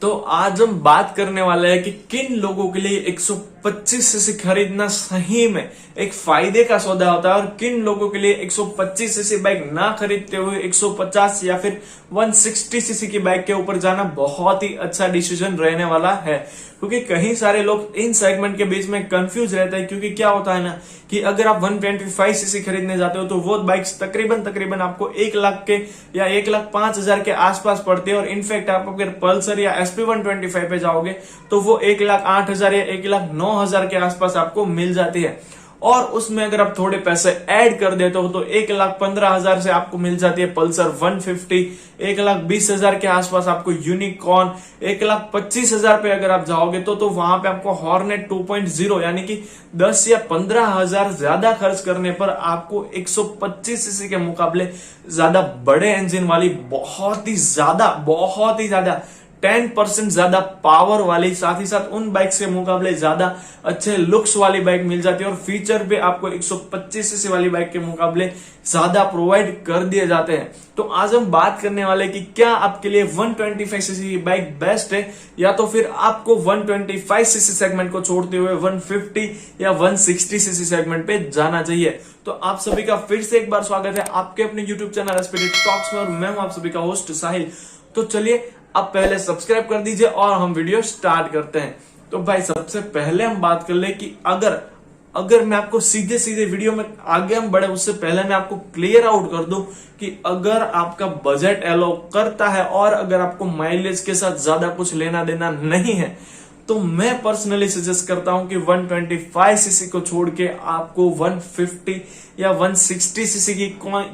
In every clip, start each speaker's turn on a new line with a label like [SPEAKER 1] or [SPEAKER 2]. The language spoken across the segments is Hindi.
[SPEAKER 1] तो आज हम बात करने वाले हैं कि किन लोगों के लिए 125 सीसी खरीदना सही में एक फायदे का सौदा होता है और किन लोगों के लिए 125 सीसी बाइक ना खरीदते हुए 150 या फिर 160 सीसी की बाइक के ऊपर जाना बहुत ही अच्छा डिसीजन रहने वाला है। क्योंकि कई सारे लोग इन सेगमेंट के बीच में कंफ्यूज रहते हैं, क्योंकि क्या होता है ना कि अगर आप 125 सीसी खरीदने जाते हो तो वो बाइक्स तकरीबन आपको 1 लाख के या 1,05,000 के आसपास पड़ती है। और इनफैक्ट आप अगर पल्सर या SP 125 पे जाओगे तो वो 1,08,000 या 1,09,000 के आसपास आपको मिल जाती है। और उसमें अगर आप थोड़े पैसे ऐड कर देते हो तो 1,15,000 से आपको मिल जाती है पल्सर 150, 1,20,000 के आसपास आपको यूनिकॉर्न, 1,25,000 पे अगर आप जाओगे तो वहां पे आपको हॉर्नेट 2.0 यानी कि 10 या 15,000 ज्यादा खर्च करने पर आपको 125 सीसी के मुकाबले ज्यादा बड़े इंजन वाली बहुत ही ज्यादा 10% ज्यादा पावर वाली, साथ ही साथ उन बाइक्स के मुकाबले ज्यादा अच्छे लुक्स वाली बाइक मिल जाती है और फीचर भी आपको 125 सीसी वाली बाइक के मुकाबले ज्यादा प्रोवाइड कर दिए जाते हैं। तो आज हम बात करने वाले कि क्या आपके लिए 125 सीसी की बाइक बेस्ट है या तो फिर आपको 125 सीसी सेगमेंट को छोड़ते हुए 150 या 160 सीसी सेगमेंट पे जाना चाहिए। तो आप सभी का फिर से एक बार स्वागत है आपके अपने YouTube चैनल एसपीडी टॉक्स में और मैं हूं आप सभी का होस्ट साहिल। तो चलिए आप पहले सब्सक्राइब कर दीजिए और हम वीडियो स्टार्ट करते हैं। तो भाई सबसे पहले हम बात कर ले कि अगर मैं आपको सीधे वीडियो में आगे हम बढ़े उससे पहले मैं आपको क्लियर आउट कर दूं कि अगर आपका बजट एलो करता है और अगर आपको माइलेज के साथ ज्यादा कुछ लेना देना नहीं है तो मैं पर्सनली सजेस्ट करता हूं कि 125 सीसी को छोड़ के आपको 150 या 160 सीसी की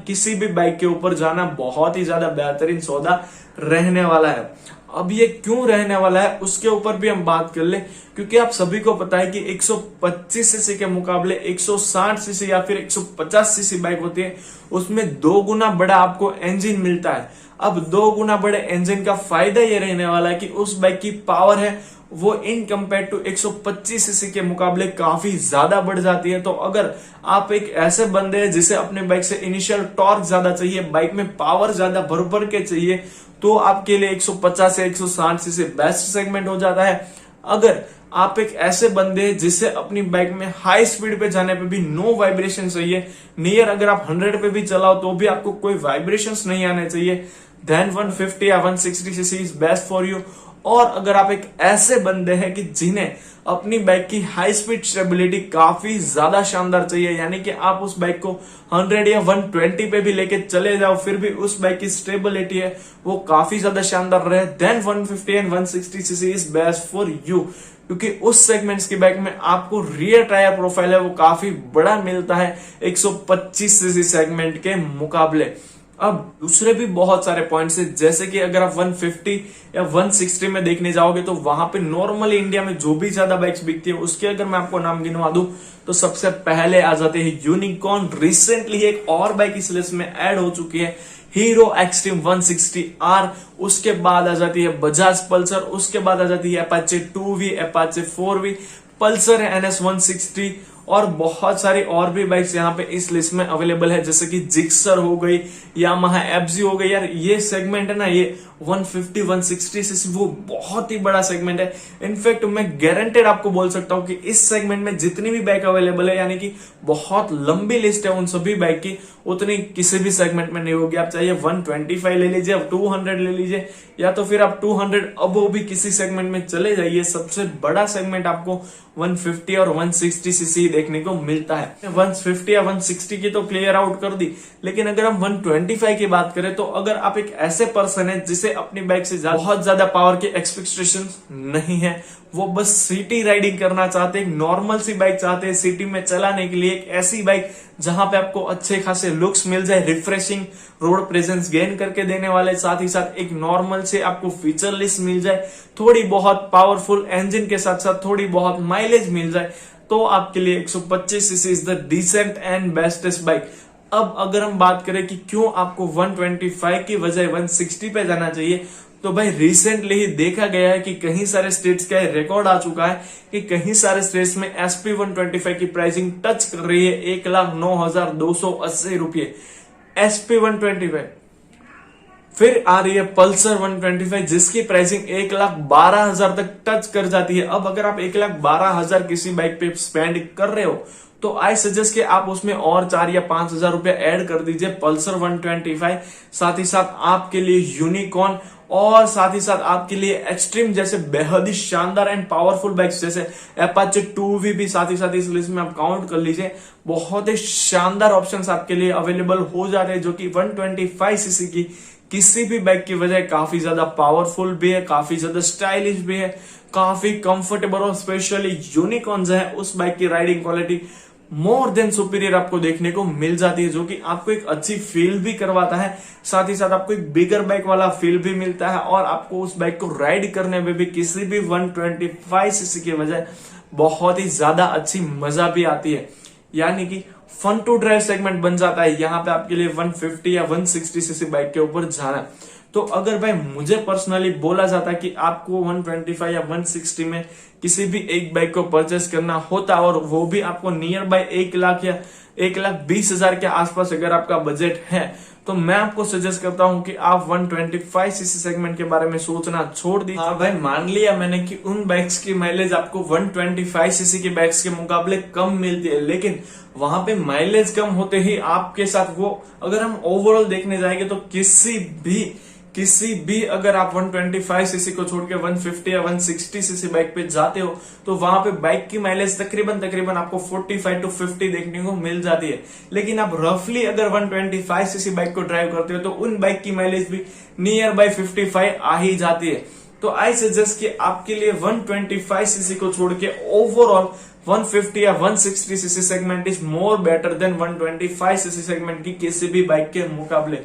[SPEAKER 1] किसी भी बाइक के ऊपर जाना बहुत ही ज्यादा बेहतरीन सौदा रहने वाला है। अब ये क्यों रहने वाला है उसके ऊपर भी हम बात कर ले, क्योंकि आप सभी को पता है कि 125 सीसी के मुकाबले 160 सीसी या फिर 150 सीसी बाइक होती है, उसमें 2 गुना बड़ा आपको इंजन मिलता है। अब 2 गुना बड़े इंजन का फायदा ये रहने वाला है कि उस बाइक की पावर है वो इन कंपेयर टू 125 सीसी के मुकाबले काफी ज्यादा बढ़ जाती है। तो अगर आप एक ऐसे बंदे हैं जिसे अपने बाइक से इनिशियल टॉर्क ज्यादा चाहिए, बाइक में पावर ज्यादा भर के चाहिए, तो आपके लिए 150 से 160 सीसी बेस्ट सेगमेंट हो जाता है। अगर आप एक ऐसे बंदे हैं जिसे अपनी बाइक में हाई स्पीड पे जाने पे भी नो वाइब्रेशन चाहिए, नियर अगर आप 100 पे भी चलाओ तो भी आपको कोई वाइब्रेशंस नहीं आने चाहिए, देन 150 या 160 cc is best for you. और अगर आप एक ऐसे बंदे हैं कि जिन्हें अपनी बाइक की हाई स्पीड स्टेबिलिटी काफी ज्यादा शानदार चाहिए, यानी कि आप उस बाइक को 100 या 120 पे भी लेके चले जाओ फिर भी उस बाइक की स्टेबिलिटी है वो काफी ज्यादा शानदार रहे, then 150 and 160 cc is best for you. क्योंकि उस सेगमेंट्स की बाइक में आपको रियर टायर प्रोफाइल है वो काफी बड़ा मिलता है 125 सीसी सेगमेंट के मुकाबले। अब दूसरे भी बहुत सारे पॉइंट्स हैं, जैसे कि अगर आप 150 या 160 में देखने जाओगे तो वहां पे नॉर्मली इंडिया में जो भी ज्यादा बाइक्स बिकती है उसके अगर मैं आपको नाम गिनवा दूं तो सबसे पहले आ जाते हैं यूनिकॉर्न। रिसेंटली एक और बाइक इस लिस्ट में ऐड हो चुकी है, हीरो एक्सट्रीम 160R। उसके बाद आ जाती है बजाज पल्सर, उसके बाद आ जाती है Apache 2V, Apache 4V, Pulsar है NS 160 और बहुत सारी और भी बाइक्स यहाँ पे इस लिस्ट में अवेलेबल है, जैसे कि जिक्सर हो गई, यामाहा FZ हो गई। यार ये सेगमेंट है ना, ये 150 160 सीसी वो बहुत ही बड़ा सेगमेंट है। इनफैक्ट मैं गारंटेड आपको बोल सकता हूँ कि इस सेगमेंट में जितनी भी बाइक अवेलेबल है, यानी कि बहुत लंबी लिस्ट है उन सभी बाइक की, उतनी किसी भी सेगमेंट में नहीं होगी। आप चाहे 125 ले लीजिए, 200 ले लीजिए या तो फिर आप 200 अबो भी किसी सेगमेंट में चले जाइए, सबसे बड़ा सेगमेंट आपको 150 और 160 सीसी देखने को मिलता है। 150 या 160 की तो क्लियर आउट कर दी, लेकिन अगर हम 125 की बात करें तो अगर आप एक ऐसे पर्सन है जिसे अपनी बाइक से बहुत ज्यादा पावर के एक्सपेक्टेशंस नहीं है, वो बस सिटी राइडिंग करना चाहते हैं, एक नॉर्मल सी बाइक चाहते हैं सिटी में चलाने के लिए, एक ऐसी बाइक जहां पे आपको अच्छे खासे लुक्स मिल जाए, रिफ्रेशिंग रोड प्रेजेंस गेन करके देने वाले, साथ ही साथ एक नॉर्मल से आपको फीचर लिस्ट मिल जाए, थोड़ी बहुत पावरफुल इंजन के साथ साथ थोड़ी बहुत माइलेज मिल जाए, तो आपके लिए 125 cc is the decent and bestest bike. अब अगर हम बात करें कि क्यों आपको 125 की बजाय 160 पे जाना चाहिए, तो भाई रिसेंटली ही देखा गया है कि कहीं सारे स्टेट्स का रिकॉर्ड आ चुका है कि कहीं सारे स्टेट्स में SP 125 की प्राइसिंग टच कर रही है 1,09,280 रुपये। SP 125 फिर आ रही है पल्सर 125 जिसकी प्राइसिंग 1,12,000 तक टच कर जाती है। अब अगर आप 1,12,000 किसी बाइक पे स्पेंड कर रहे हो तो आई सजेस्ट कि आप उसमें और 4 या 5,000 रुपए ऐड कर दीजिए पल्सर 125। साथ ही साथ आपके लिए यूनिकॉर्न और साथ ही साथ आपके लिए एक्सट्रीम जैसे बेहद ही शानदार एंड पावरफुल बाइक्स जैसे अपाचे 2V भी साथ ही साथ इस लिस्ट में आप काउंट कर लीजिए। बहुत ही शानदार ऑप्शंस आपके लिए अवेलेबल हो जा रहे हैं जो कि 125 सीसी की किसी भी बाइक की वजह काफी ज्यादा पावरफुल भी है, काफी ज्यादा स्टाइलिश भी है, काफी कंफर्टेबल और स्पेशली यूनिकॉर्न जो है उस बाइक की riding quality more than superior आपको देखने को मिल जाती है, जो कि आपको एक अच्छी फील भी करवाता है। साथ ही साथ आपको एक बिगर बाइक वाला फील भी मिलता है और आपको उस बाइक को राइड करने में भी किसी भी 125 सीसी की वजह बहुत ही ज्यादा अच्छी मजा भी आती है। यानी कि फन टू ड्राइव सेगमेंट बन जाता है यहाँ पे आपके लिए 150 या 160 सीसी बाइक के ऊपर जाना। तो अगर भाई मुझे पर्सनली बोला जाता कि आपको 125 या 160 में किसी भी एक बाइक को परचेस करना होता और वो भी आपको नियर बाय 1 लाख या 1,20,000 के आसपास अगर आपका बजट है तो मैं आपको सजेस्ट करता हूं कि आप 125 सीसी सेगमेंट के बारे में सोचना छोड़ दीजिए। हाँ भाई, मान लिया मैंने कि उन बाइक्स की माइलेज आपको 125 सीसी की बाइक्स के मुकाबले कम मिलती है, लेकिन वहां पे माइलेज कम होते ही आपके साथ वो अगर हम ओवरऑल देखने जाएंगे तो किसी भी अगर आप 125 सीसी को छोड़ के 150 या 160 सीसी बाइक पे जाते हो तो वहां पे बाइक की माइलेज तकरीबन आपको 45 to 50 देखने को मिल जाती है। लेकिन आप रफली अगर 125 सीसी बाइक को ड्राइव करते हो तो उन बाइक की माइलेज भी नियर बाय 55 आ ही जाती है। तो आई सजेस्ट कि आपके लिए 125 सीसी को छोड़ के ओवरऑल 150 या 160 CC segment is more better than 125 CC segment की किसी भी बाइक के मुकाबले,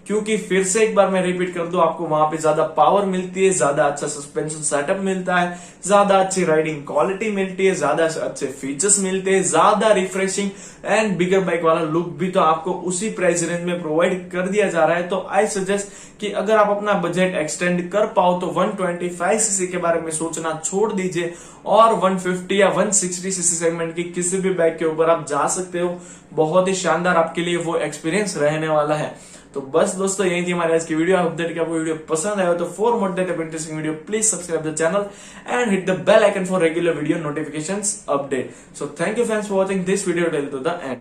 [SPEAKER 1] क्योंकि फिर से एक बार मैं रिपीट कर दूं, आपको वहां पे ज्यादा पावर मिलती है, ज्यादा अच्छा सस्पेंशन सेटअप मिलता है, ज्यादा अच्छी राइडिंग क्वालिटी मिलती है, ज्यादा अच्छे फीचर्स मिलते हैं, ज्यादा रिफ्रेशिंग एंड बिगर बाइक वाला लुक भी तो आपको उसी प्राइस रेंज में प्रोवाइड कर दिया जा रहा है। तो आई सजेस्ट कि अगर आप अपना बजट एक्सटेंड कर पाओ तो 125 सीसी के बारे में सोचना छोड़ दीजिए और 150 या 160 सीसी सेगमेंट की किसी भी बाइक के ऊपर आप जा सकते हो। बहुत ही शानदार आपके लिए वो एक्सपीरियंस रहने वाला है। तो बस दोस्तों, यही थी हमारी आज की वीडियो। होप दैट आपको वीडियो पसंद आया तो for more that interesting video please subscribe the channel and hit the bell icon for regular video notifications update. So thank you friends for watching this video till to the and.